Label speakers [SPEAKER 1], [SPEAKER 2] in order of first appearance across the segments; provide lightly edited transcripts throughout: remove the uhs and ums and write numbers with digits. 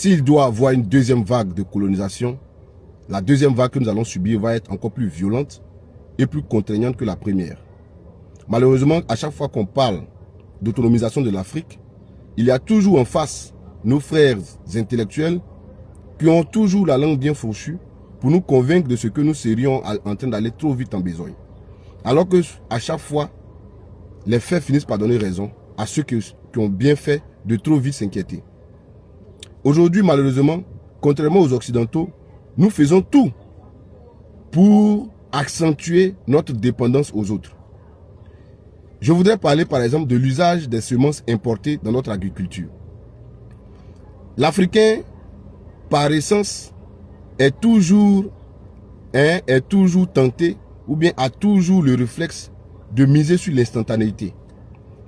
[SPEAKER 1] s'il doit avoir une deuxième vague de colonisation, la deuxième vague que nous allons subir va être encore plus violente et plus contraignante que la première. Malheureusement, à chaque fois qu'on parle d'autonomisation de l'Afrique, il y a toujours en face nos frères intellectuels qui ont toujours la langue bien fourchue pour nous convaincre de ce que nous serions en train d'aller trop vite en besogne. Alors que à chaque fois, les faits finissent par donner raison à ceux qui ont bien fait de trop vite s'inquiéter. Aujourd'hui, malheureusement, contrairement aux Occidentaux, nous faisons tout pour accentuer notre dépendance aux autres. Je voudrais parler par exemple de l'usage des semences importées dans notre agriculture. L'Africain, par essence, est toujours tenté ou bien a toujours le réflexe de miser sur l'instantanéité.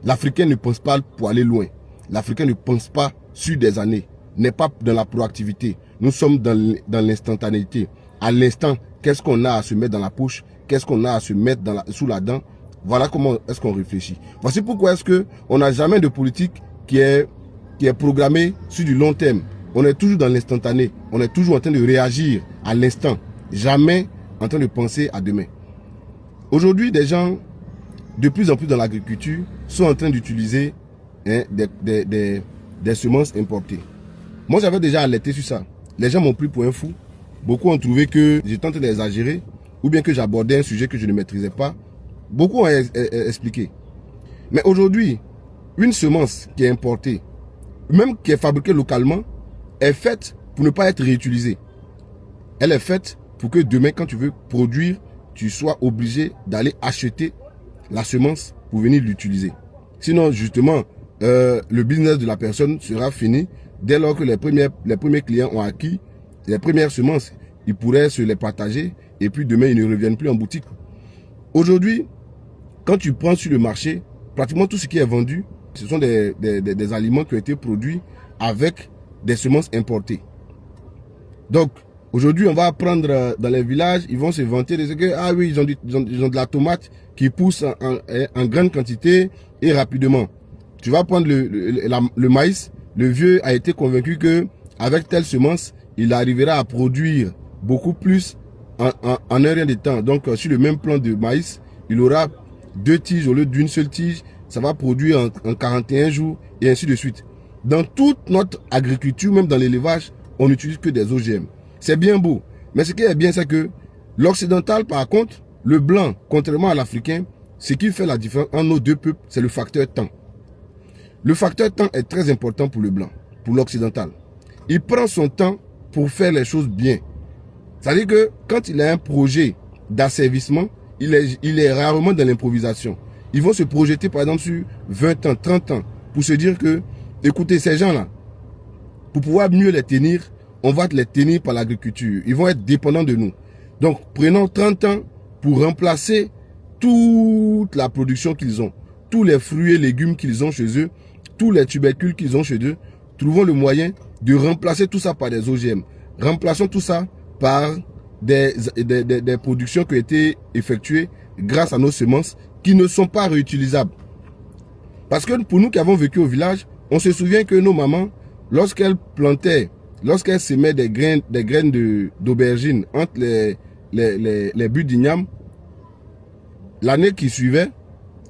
[SPEAKER 1] L'Africain ne pense pas pour aller loin. L'Africain ne pense pas sur des années, n'est pas dans la proactivité. Nous sommes dans l'instantanéité. À l'instant, qu'est-ce qu'on a à se mettre dans la poche? Qu'est-ce qu'on a à se mettre sous la dent? Voilà comment est-ce qu'on réfléchit. Voici pourquoi est-ce qu'on n'a jamais de politique qui est programmée sur du long terme. On est toujours dans l'instantané. On est toujours en train de réagir à l'instant. Jamais en train de penser à demain. Aujourd'hui, des gens, de plus en plus dans l'agriculture, sont en train d'utiliser des semences importées. Moi, j'avais déjà alerté sur ça. Les gens m'ont pris pour un fou. Beaucoup ont trouvé que j'étais en train d'exagérer ou bien que j'abordais un sujet que je ne maîtrisais pas. Beaucoup ont expliqué. Mais aujourd'hui, une semence qui est importée, même qui est fabriquée localement, est faite pour ne pas être réutilisée. Elle est faite pour que demain, quand tu veux produire, tu sois obligé d'aller acheter la semence pour venir l'utiliser. Sinon, justement, le business de la personne sera fini dès lors que les premiers clients ont acquis les premières semences. Ils pourraient se les partager et puis demain, ils ne reviennent plus en boutique. Aujourd'hui, quand tu prends sur le marché, pratiquement tout ce qui est vendu, ce sont des aliments qui ont été produits avec des semences importées. Donc, aujourd'hui, on va prendre dans les villages, ils vont se vanter de ce que, ah oui, ils ont de la tomate qui pousse en grande quantité et rapidement. Tu vas prendre le maïs, le vieux a été convaincu que avec telle semence, il arrivera à produire beaucoup plus en un rien de temps. Donc, sur le même plan de maïs, il aura 2 tiges au lieu d'une seule tige. Ça va produire en 41 jours et ainsi de suite. Dans toute notre agriculture, même dans l'élevage, on n'utilise que des OGM. C'est bien beau. Mais ce qui est bien, c'est que l'occidental, par contre, le blanc, contrairement à l'africain, ce qui fait la différence entre nos deux peuples, c'est le facteur temps. Le facteur temps est très important pour le blanc, pour l'occidental. Il prend son temps pour faire les choses bien. C'est-à-dire que quand il a un projet d'asservissement, il est rarement dans l'improvisation. Ils vont se projeter par exemple sur 20 ans, 30 ans pour se dire que, écoutez, ces gens-là, pour pouvoir mieux les tenir, on va les tenir par l'agriculture. Ils vont être dépendants de nous. Donc, prenons 30 ans pour remplacer toute la production qu'ils ont, tous les fruits et légumes qu'ils ont chez eux, tous les tubercules qu'ils ont chez eux. Trouvons le moyen de remplacer tout ça par des OGM. Remplaçons tout ça par des productions qui ont été effectuées grâce à nos semences qui ne sont pas réutilisables. Parce que pour nous qui avons vécu au village, on se souvient que nos mamans, lorsqu'elles plantaient, lorsqu'elles semaient des graines d'aubergine entre les buts d'igname, l'année qui suivait,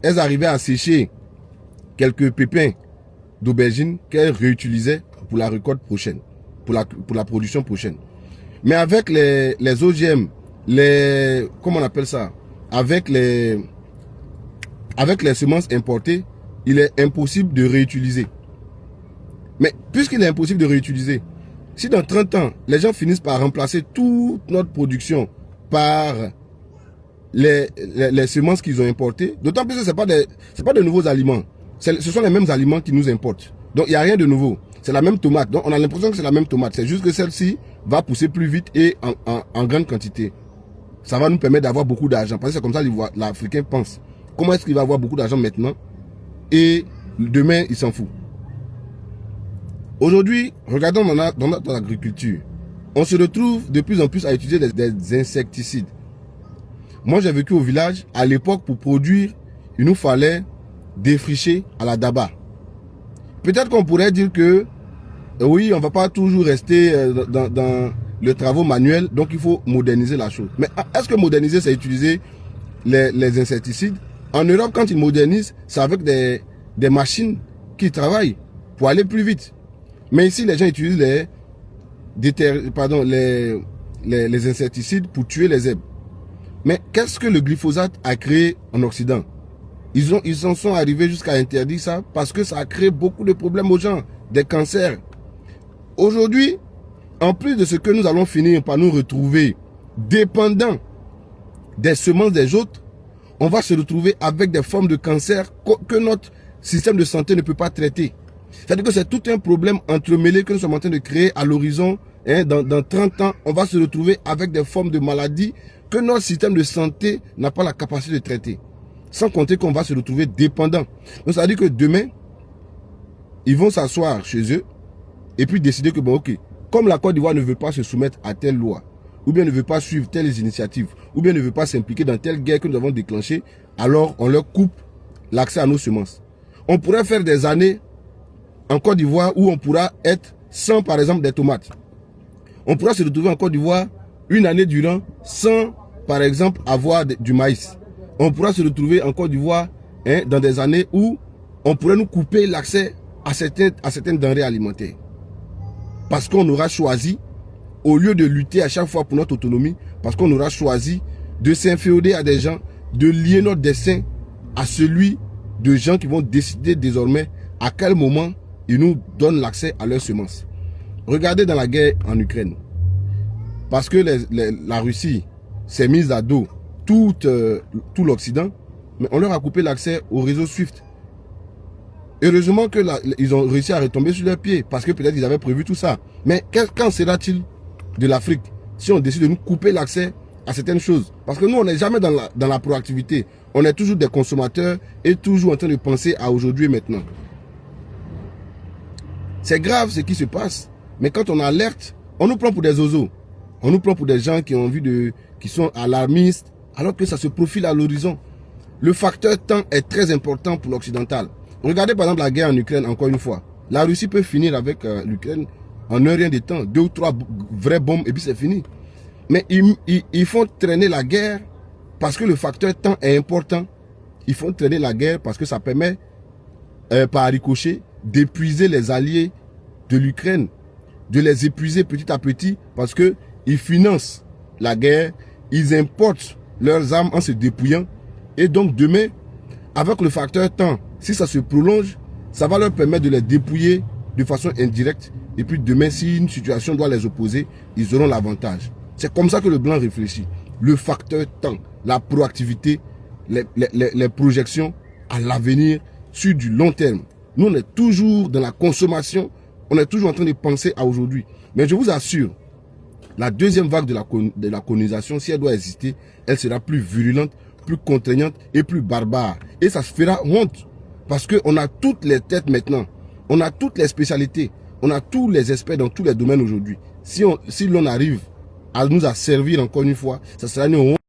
[SPEAKER 1] elles arrivaient à sécher quelques pépins d'aubergine qu'elles réutilisaient pour la récolte prochaine, pour la production prochaine. Mais avec les OGM, comment on appelle ça? Avec les semences importées, il est impossible de réutiliser. Mais puisqu'il est impossible de réutiliser, si dans 30 ans, les gens finissent par remplacer toute notre production par les semences qu'ils ont importées, d'autant plus que ce n'est pas de nouveaux aliments. Ce sont les mêmes aliments qui nous importent. Donc il n'y a rien de nouveau. C'est la même tomate. Donc on a l'impression que c'est la même tomate. C'est juste que celle-ci va pousser plus vite et en grande quantité. Ça va nous permettre d'avoir beaucoup d'argent. Parce que c'est comme ça que l'Africain pense. Comment est-ce qu'il va avoir beaucoup d'argent maintenant et demain il s'en fout. Aujourd'hui, regardons dans notre agriculture. On se retrouve de plus en plus à utiliser des insecticides. Moi j'ai vécu au village. À l'époque, pour produire, il nous fallait défricher à la daba. Peut-être qu'on pourrait dire que Oui, on ne va pas toujours rester dans le travail manuel, donc il faut moderniser la chose. Mais est-ce que moderniser, c'est utiliser les insecticides? En Europe, quand ils modernisent, c'est avec des machines qui travaillent pour aller plus vite. Mais ici, les gens utilisent les insecticides pour tuer les herbes. Mais qu'est-ce que le glyphosate a créé en Occident? Ils en sont arrivés jusqu'à interdire ça parce que ça a créé beaucoup de problèmes aux gens, des cancers. Aujourd'hui, en plus de ce que nous allons finir par nous retrouver dépendants des semences des autres, on va se retrouver avec des formes de cancer que notre système de santé ne peut pas traiter. C'est-à-dire que c'est tout un problème entremêlé que nous sommes en train de créer à l'horizon. Dans 30 ans, on va se retrouver avec des formes de maladies que notre système de santé n'a pas la capacité de traiter. Sans compter qu'on va se retrouver dépendant. Donc ça veut dire que demain, ils vont s'asseoir chez eux et puis décider que, bon, ok, comme la Côte d'Ivoire ne veut pas se soumettre à telle loi, ou bien ne veut pas suivre telles initiatives, ou bien ne veut pas s'impliquer dans telle guerre que nous avons déclenchée, alors on leur coupe l'accès à nos semences. On pourrait faire des années en Côte d'Ivoire où on pourra être sans, par exemple, des tomates. On pourra se retrouver en Côte d'Ivoire une année durant sans, par exemple, avoir du maïs. On pourra se retrouver en Côte d'Ivoire dans des années où on pourrait nous couper l'accès à certaines denrées alimentaires. Parce qu'on aura choisi, au lieu de lutter à chaque fois pour notre autonomie, parce qu'on aura choisi de s'inféoder à des gens, de lier notre destin à celui de gens qui vont décider désormais à quel moment ils nous donnent l'accès à leurs semences. Regardez dans la guerre en Ukraine. Parce que la Russie s'est mise à dos tout l'Occident, mais on leur a coupé l'accès au réseau SWIFT. Heureusement qu'ils ont réussi à retomber sur leurs pieds, parce que peut-être ils avaient prévu tout ça. Mais qu'en sera-t-il de l'Afrique si on décide de nous couper l'accès à certaines choses? Parce que nous, on n'est jamais dans la proactivité. On est toujours des consommateurs et toujours en train de penser à aujourd'hui et maintenant. C'est grave ce qui se passe. Mais quand on alerte, on nous prend pour des oiseaux. On nous prend pour des gens qui ont envie qui sont alarmistes, alors que ça se profile à l'horizon. Le facteur temps est très important pour l'occidental. Regardez par exemple la guerre en Ukraine, encore une fois. La Russie peut finir avec l'Ukraine en un rien de temps. 2 ou 3 vraies bombes et puis c'est fini. Mais ils font traîner la guerre parce que le facteur temps est important. Ils font traîner la guerre parce que ça permet, par ricochet, d'épuiser les alliés de l'Ukraine. De les épuiser petit à petit parce qu'ils financent la guerre. Ils importent leurs armes en se dépouillant. Et donc demain, avec le facteur temps, si ça se prolonge, ça va leur permettre de les dépouiller de façon indirecte. Et puis demain, si une situation doit les opposer, ils auront l'avantage. C'est comme ça que le blanc réfléchit. Le facteur temps, la proactivité, les projections à l'avenir sur du long terme. Nous, on est toujours dans la consommation, on est toujours en train de penser à aujourd'hui. Mais je vous assure, la deuxième vague de la colonisation, si elle doit exister, elle sera plus virulente, plus contraignante et plus barbare. Et ça se fera honte. Parce qu'on a toutes les têtes maintenant. On a toutes les spécialités. On a tous les experts dans tous les domaines aujourd'hui. Si l'on arrive à nous servir encore une fois, ça sera une honte.